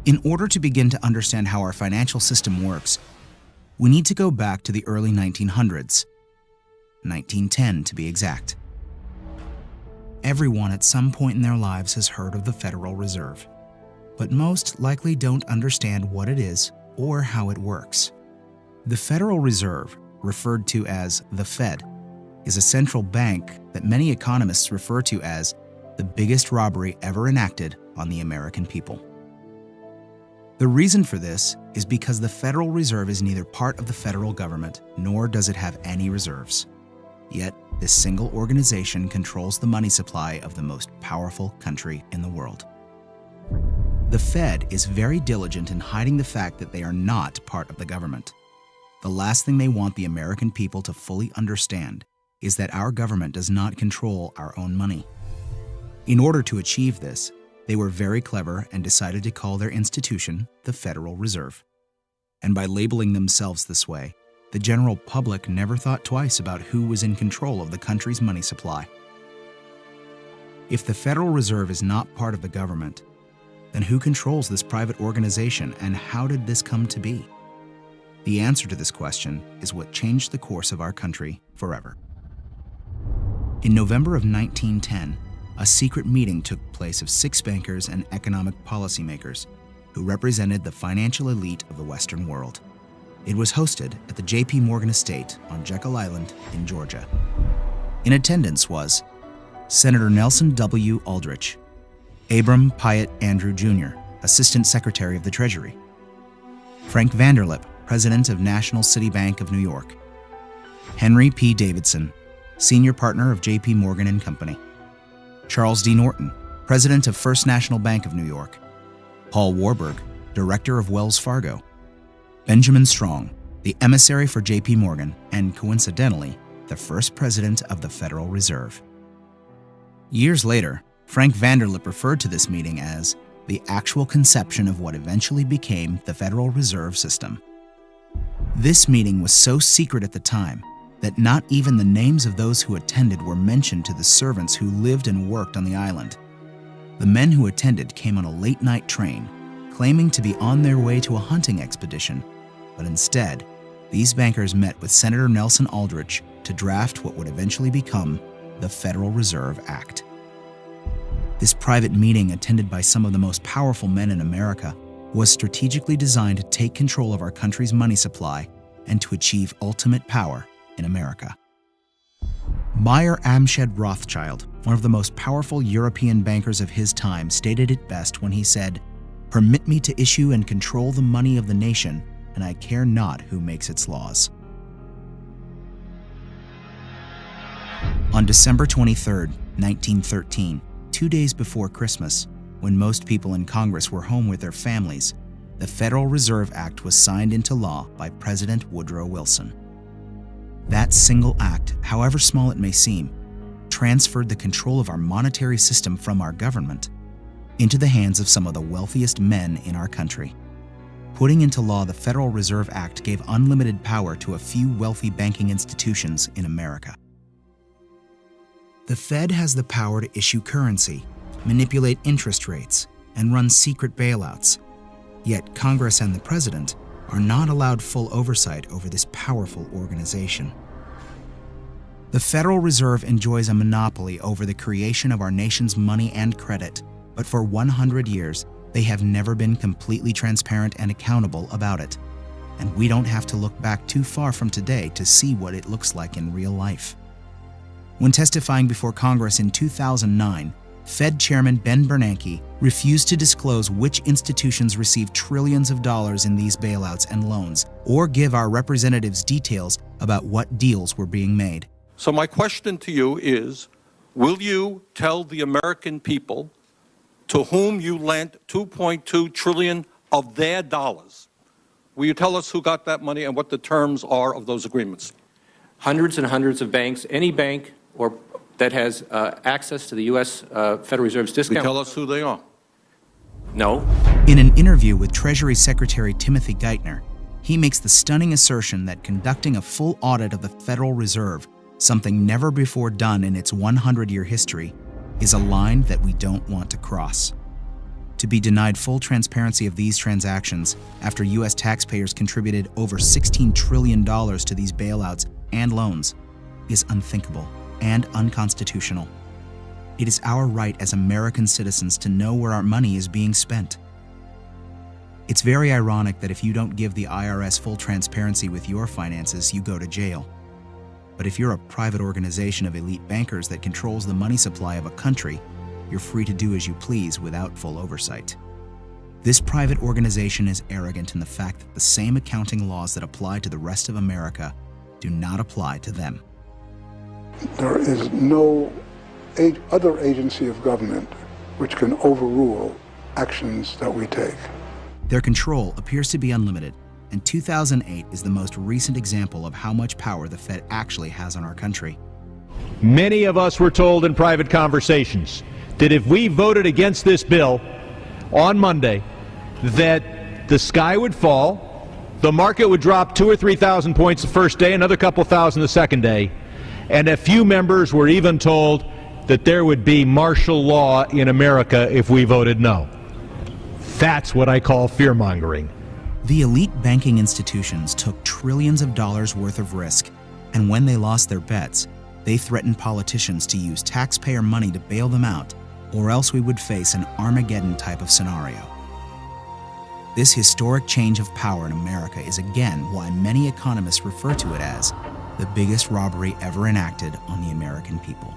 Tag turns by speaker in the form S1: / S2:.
S1: In order to begin to understand how our financial system works, we need to go back to the early 1900s, 1910 to be exact. Everyone at some point in their lives has heard of the Federal Reserve, but most likely don't understand what it is or how it works. The Federal Reserve, referred to as the Fed, is a central bank that many economists refer to as the biggest robbery ever enacted on the American people. The reason for this is because the Federal Reserve is neither part of the federal government nor does it have any reserves. Yet, this single organization controls the money supply of the most powerful country in the world. The Fed is very diligent in hiding the fact that they are not part of the government. The last thing they want the American people to fully understand is that our government does not control our own money. In order to achieve this, they were very clever and decided to call their institution the Federal Reserve. And by labeling themselves this way, the general public never thought twice about who was in control of the country's money supply. If the Federal Reserve is not part of the government, then who controls this private organization and how did this come to be? The answer to this question is what changed the course of our country forever. In November of 1910, a secret meeting took place of 6 bankers and economic policymakers who represented the financial elite of the Western world. It was hosted at the J.P. Morgan estate on Jekyll Island in Georgia. In attendance was Senator Nelson W. Aldrich, Abram Piatt Andrew Jr., Assistant Secretary of the Treasury, Frank Vanderlip, President of National City Bank of New York, Henry P. Davidson, Senior Partner of J.P. Morgan and Company, Charles D. Norton, President of First National Bank of New York, Paul Warburg, Director of Wells Fargo, Benjamin Strong, the emissary for J.P. Morgan, and coincidentally, the first president of the Federal Reserve. Years later, Frank Vanderlip referred to this meeting as the actual conception of what eventually became the Federal Reserve System. This meeting was so secret at the time that not even the names of those who attended were mentioned to the servants who lived and worked on the island. The men who attended came on a late-night train, claiming to be on their way to a hunting expedition, but instead, these bankers met with Senator Nelson Aldrich to draft what would eventually become the Federal Reserve Act. This private meeting, attended by some of the most powerful men in America, was strategically designed to take control of our country's money supply and to achieve ultimate power in America. Meyer Amschad Rothschild, one of the most powerful European bankers of his time, stated it best when he said, "Permit me to issue and control the money of the nation, and I care not who makes its laws." On December 23, 1913, 2 days before Christmas, when most people in Congress were home with their families, the Federal Reserve Act was signed into law by President Woodrow Wilson. That single act, however small it may seem, transferred the control of our monetary system from our government into the hands of some of the wealthiest men in our country. Putting into law the Federal Reserve Act gave unlimited power to a few wealthy banking institutions in America. The Fed has the power to issue currency, manipulate interest rates, and run secret bailouts. Yet Congress and the President are not allowed full oversight over this powerful organization. The Federal Reserve enjoys a monopoly over the creation of our nation's money and credit, but for 100 years, they have never been completely transparent and accountable about it. And we don't have to look back too far from today to see what it looks like in real life. When testifying before Congress in 2009, Fed Chairman Ben Bernanke refused to disclose which institutions received trillions of dollars in these bailouts and loans, or give our representatives details about what deals were being made.
S2: So my question to you is, will you tell the American people to whom you lent $2.2 trillion of their dollars? Will you tell us who got that money and what the terms are of those agreements?
S3: Hundreds and hundreds of banks, any bank or that has access to the U.S. Federal Reserve's discount.
S2: Will you tell us who they are?
S3: No.
S1: In an interview with Treasury Secretary Timothy Geithner, he makes the stunning assertion that conducting a full audit of the Federal Reserve, something never before done in its 100-year history, is a line that we don't want to cross. To be denied full transparency of these transactions after U.S. taxpayers contributed over $16 trillion to these bailouts and loans is unthinkable and unconstitutional. It is our right as American citizens to know where our money is being spent. It's very ironic that if you don't give the IRS full transparency with your finances, you go to jail. But if you're a private organization of elite bankers that controls the money supply of a country, you're free to do as you please without full oversight. This private organization is arrogant in the fact that the same accounting laws that apply to the rest of America do not apply to them.
S4: There is no other agency of government which can overrule actions that we take.
S1: Their control appears to be unlimited, and 2008 is the most recent example of how much power the Fed actually has on our country.
S5: Many of us were told in private conversations that if we voted against this bill on Monday, that the sky would fall, the market would drop 2,000 or 3,000 points the first day, another couple thousand the second day, and a few members were even told that there would be martial law in America if we voted no. That's what I call fear-mongering.
S1: The elite banking institutions took trillions of dollars worth of risk, and when they lost their bets, they threatened politicians to use taxpayer money to bail them out, or else we would face an Armageddon type of scenario. This historic change of power in America is again why many economists refer to it as the biggest robbery ever enacted on the American people.